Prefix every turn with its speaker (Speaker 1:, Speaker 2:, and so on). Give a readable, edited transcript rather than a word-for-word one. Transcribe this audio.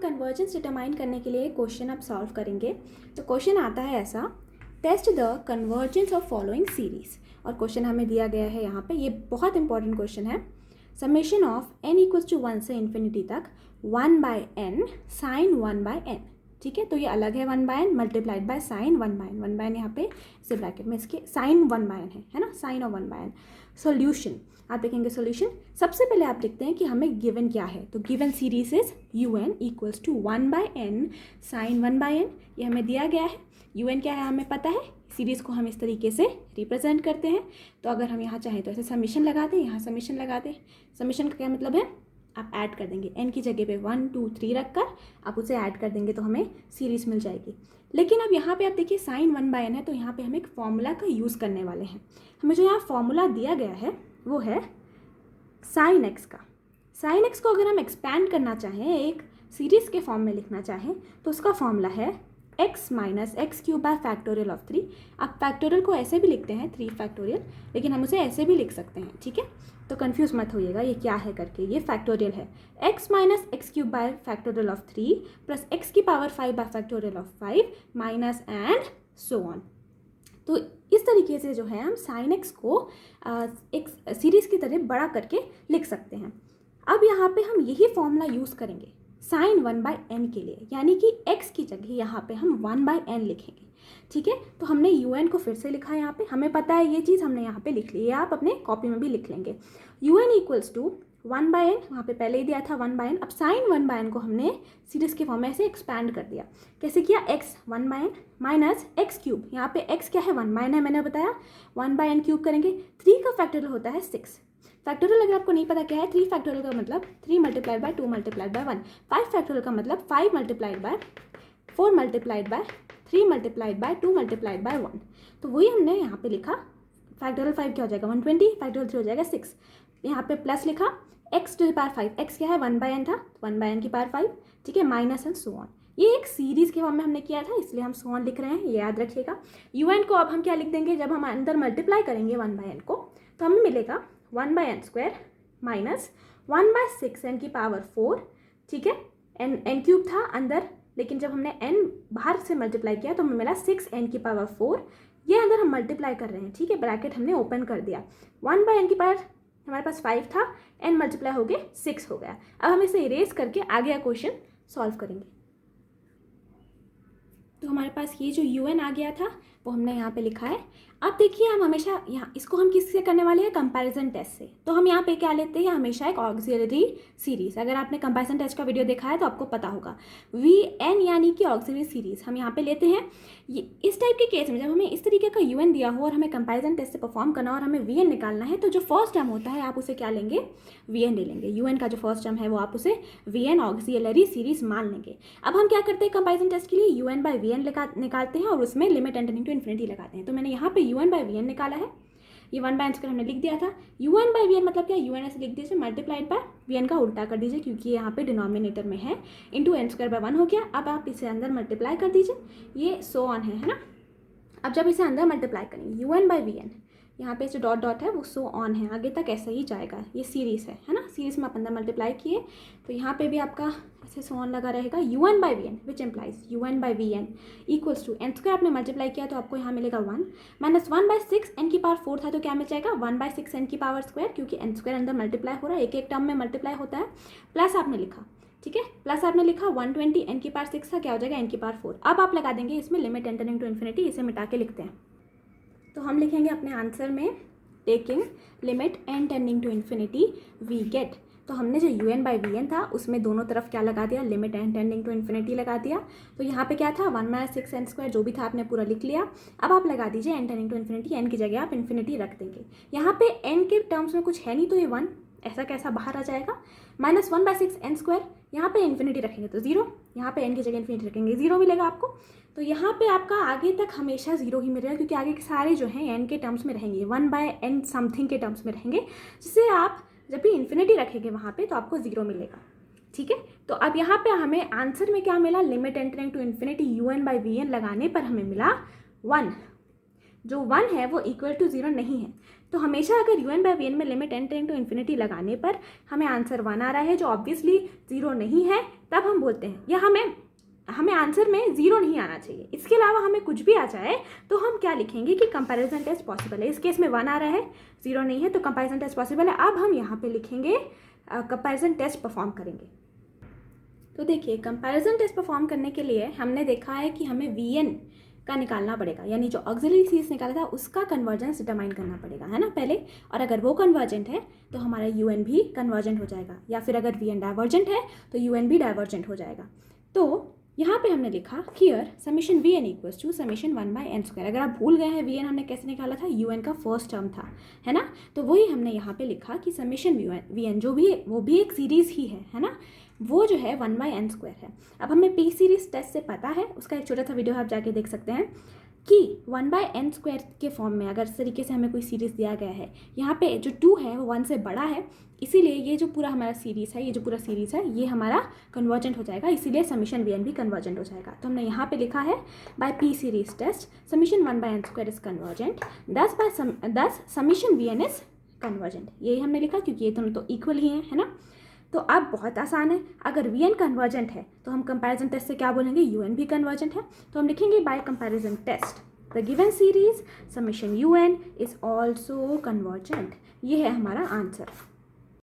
Speaker 1: Convergence determine करने के लिए क्वेश्चन अब सॉल्व करेंगे। तो क्वेश्चन आता है ऐसा, test the convergence of following series. और क्वेश्चन हमें दिया गया है यहाँ पे, ये बहुत इंपॉर्टेंट क्वेश्चन है। Summation of n equals to 1 से इन्फिनिटी तक 1/n साइन 1/n। ठीक है, तो ये अलग है 1/n multiplied by sine 1/n। 1/n यहाँ पे इसे ब्रैकेट में इसके साइन 1/n है ना, साइन ऑफ 1/n। सॉल्यूशन आप देखेंगे, सॉल्यूशन सबसे पहले आप देखते हैं कि हमें गिवन क्या है। तो given series is un equals to 1/n sine 1/n। ये हमें दिया गया है। un क्या है हमें पता है, सीरीज़ को हम इस तरीके से रिप्रेजेंट करते हैं। तो अगर हम यहाँ चाहें तो ऐसे समीशन लगा दें, यहाँ समीशन लगा दें। समीशन का क्या मतलब है, आप ऐड कर देंगे n की जगह पे 1 2 3 रख कर आप उसे ऐड कर देंगे तो हमें सीरीज़ मिल जाएगी। लेकिन अब यहाँ पे आप देखिए साइन 1/n है, तो यहाँ पे हम एक फॉर्मूला का यूज़ करने वाले हैं। हमें जो यहाँ फॉर्मूला दिया गया है वो है साइन x का। साइन x को अगर हम एक्सपैंड करना चाहें, एक सीरीज़ के फॉर्म में लिखना चाहें, तो उसका फॉर्मूला है x minus x cube by factorial of 3। आप फैक्टोरियल को ऐसे भी लिखते हैं 3 फैक्टोरियल, लेकिन हम उसे ऐसे भी लिख सकते हैं। ठीक है, तो कंफ्यूज मत होइएगा ये क्या है करके। ये फैक्टोरियल है x minus x cube by factorial of 3 plus x की power 5 bye factorial of 5 minus and so on. तो इस तरीके से जो है हम साइन x को एक सीरीज़ की तरह बड़ा करके लिख सकते हैं। अब यहाँ पे हम यही फॉर्मूला यूज़ करेंगे साइन 1/n के लिए, यानी कि x की जगह यहाँ पे हम 1/n लिखेंगे। ठीक है, तो हमने un को फिर से लिखा है यहाँ पे, हमें पता है ये चीज़ हमने यहाँ पे लिख ली है, आप अपने कॉपी में भी लिख लेंगे। un इक्वल्स टू 1/n, वहाँ पे पहले ही दिया था 1/n। अब साइन 1/n को हमने सीरीज़ के फॉर्म में ऐसे एक्सपैंड कर दिया। कैसे किया, x 1/n minus x cube, यहाँ पे x क्या है 1/n है, मैंने बताया 1/n क्यूब करेंगे। 3 का फैक्टोरियल होता है 6। फैक्टोरियल अगर आपको नहीं पता क्या है, 3 फैक्टोरियल का मतलब 3 multiplied by 2 multiplied by 1। 5 factorial का मतलब 5 multiplied by 4 multiplied by 3 multiplied by 2 multiplied by 1। तो वही हमने यहाँ पे लिखा। फैक्टोरियल 5 क्या हो जाएगा 120, फैक्टोरियल 3 हो जाएगा 6। यहाँ पे प्लस लिखा x to the power 5, x क्या है 1/n था, 1/n की पावर 5। ठीक है, माइनस एंड सो ऑन। ये एक सीरीज़ के फॉर्म में हमने किया था, इसलिए हम सो ऑन लिख रहे हैं, ये याद रखिएगा। un को अब हम क्या लिख देंगे, जब हम अंदर मल्टीप्लाई करेंगे 1/n को, तो हमें मिलेगा 1/n स्क्वायर माइनस 1/6 n की पावर 4। ठीक है, n क्यूब था अंदर, लेकिन जब हमने n बाहर से मल्टीप्लाई किया तो हमें मिला 6n की पावर 4। ये अंदर हम मल्टीप्लाई कर रहे हैं। ठीक है, ब्रैकेट हमने ओपन कर दिया। 1/n की पावर हमारे पास 5 था, n मल्टीप्लाई हो गए 6 हो गया। अब हम इसे इरेज करके आगे का क्वेश्चन सॉल्व करेंगे। तो हमारे पास ये जो un आ गया था वो हमने यहाँ पे लिखा है। अब देखिए हम हमेशा यहाँ इसको हम किससे करने वाले हैं, कंपैरिजन टेस्ट से। तो हम यहाँ पे क्या लेते हैं, हमेशा एक ऑक्सिलरी सीरीज़। अगर आपने कंपैरिजन टेस्ट का वीडियो देखा है तो आपको पता होगा, vn यानी कि ऑक्सिलरी सीरीज़ हम यहाँ पे लेते हैं। ये इस टाइप के केस में जब हमें इस तरीके का un दिया हो और हमें कंपैरिजन टेस्ट से परफॉर्म करना और हमें vn निकालना है, तो जो फर्स्ट टर्म होता है आप उसे क्या लेंगे, vn ले लेंगे। un का जो फर्स्ट टर्म है वो आप उसे vn ऑक्सिलरी सीरीज़ मान लेंगे। अब हम क्या करते हैं, कंपैरिजन टेस्ट के लिए un/vn निकालते हैं और उसमें लिमिट टेंडिंग टू इन्फिनिटी लगाते हैं। तो मैंने यहाँ पे un/vn निकाला है, ये 1/n स्क्वायर हमने लिख दिया था। un/vn मतलब क्या, un ऐसे लिख दीजिए, मल्टीप्लाइड बाय vn का उल्टा कर दीजिए क्योंकि यहाँ पे डिनोमिनेटर में है, इंटू n²/1 हो गया। अब आप इसे अंदर मल्टीप्लाई कर दीजिए, ये सो ऑन है ना। अब जब इसे अंदर मल्टीप्लाई करेंगे un/vn, यहाँ पे जो डॉट डॉट है वो सो ऑन है, आगे तक ऐसा ही जाएगा। ये सीरीज़ है ना, सीरीज़ में आप अंदर मल्टीप्लाई किए तो यहाँ पे भी आपका ऐसे सो ऑन लगा रहेगा। un/vn which implies un/vn equals to n square आपने मल्टीप्लाई किया तो आपको यहाँ मिलेगा 1 माइनस 1/6 n की पावर 4 था तो क्या मिल जाएगा 1/6 n की पावर स्क्वायर, क्योंकि n स्क्वायर अंदर मल्टीप्लाई हो रहा है, एक एक टर्म में मल्टीप्लाई होता है। प्लस आपने लिखा, ठीक है, प्लस आपने लिखा 120 n की पावर 6 था, क्या हो जाएगा n की पावर 4। अब आप लगा देंगे इसमें लिमिट टेंडिंग टू इन्फिनिटी, इसे मिटा के लिखते हैं। तो हम लिखेंगे अपने आंसर में taking limit n tending to infinity we get. तो हमने जो un/vn था उसमें दोनों तरफ क्या लगा दिया, limit n tending to infinity लगा दिया। तो यहाँ पे क्या था 1/6 n स्क्वायर, जो भी था आपने पूरा लिख लिया। अब आप लगा दीजिए n tending to infinity, n की जगह आप इन्फिनिटी रख देंगे। यहाँ पे n के टर्म्स में कुछ है नहीं तो ये 1 ऐसा कैसा बाहर आ जाएगा, माइनस 1/6 n स्क्वायर, यहाँ पे इन्फिनिटी रखेंगे तो 0, यहाँ पे n की जगह इन्फिनिटी रखेंगे 0 मिलेगा आपको। तो यहाँ पे आपका आगे तक हमेशा 0 ही मिलेगा, क्योंकि आगे के सारे जो हैं n के टर्म्स में रहेंगे, 1/n समथिंग के टर्म्स में रहेंगे, जिससे आप जब भी इन्फिनिटी रखेंगे वहाँ पे तो आपको 0 मिलेगा। ठीक है, तो अब यहाँ पे हमें आंसर में क्या मिला, limit tending to infinity un/vn लगाने पर हमें मिला 1। जो 1 है वो इक्वल टू 0 नहीं है, तो हमेशा अगर U N by V N में limit N tending to infinity लगाने पर हमें आंसर 1 आ रहा है जो ऑब्वियसली 0 नहीं है, तब हम बोलते हैं, या हमें आंसर में 0 नहीं आना चाहिए, इसके अलावा हमें कुछ भी आ जाए तो हम क्या लिखेंगे कि कंपैरिजन टेस्ट पॉसिबल है। इस केस में 1 आ रहा है, 0 नहीं है, तो कंपैरिजन टेस्ट पॉसिबल है। अब हम यहाँ पे लिखेंगे कंपैरिजन टेस्ट परफॉर्म करेंगे। तो देखिए, कंपैरिजन टेस्ट परफॉर्म करने के लिए हमने देखा है कि हमें वी एन का निकालना पड़ेगा, यानी जो ऑक्सिलरी सीरीज निकाला था उसका कन्वर्जेंस डिटरमाइन करना पड़ेगा, है ना, पहले। और अगर वो कन्वर्जेंट है तो हमारा यू एन भी कन्वर्जेंट हो जाएगा, या फिर अगर वी एन डाइवर्जेंट है तो यू एन भी डाइवर्जेंट हो जाएगा। तो यहाँ पे हमने लिखा here summation V N equals to summation 1/n²। अगर आप भूल गए हैं वी एन हमने कैसे निकाला था, यू एन का फर्स्ट टर्म था, है ना, तो वही हमने यहाँ पे लिखा कि समीशन वी एन जो भी वो भी एक सीरीज़ ही है ना, वो जो है 1/n² है। अब हमें पी सीरीज टेस्ट से पता है, उसका एक छोटा सा वीडियो आप जाके देख सकते हैं कि 1/n² के फॉर्म में अगर इस तरीके से हमें कोई सीरीज़ दिया गया है, यहाँ पे जो 2 है वो 1 से बड़ा है, इसीलिए ये जो पूरा हमारा सीरीज़ है, ये जो पूरा सीरीज़ है ये हमारा कन्वर्जेंट हो जाएगा, इसीलिए समीशन वी एन भी कन्वर्जेंट हो जाएगा। तो हमने यहाँ पे लिखा है by P series test summation 1/n² is convergent, thus summation V N is convergent. यही हमने लिखा क्योंकि ये दोनों तो इक्वल ही हैं, है ना। तो अब बहुत आसान है, अगर वी एन कन्वर्जेंट है तो हम कंपैरिजन टेस्ट से क्या बोलेंगे, यू एन भी कन्वर्जेंट है, तो हम लिखेंगे by comparison test the given series summation U N is also convergent. ये है हमारा आंसर।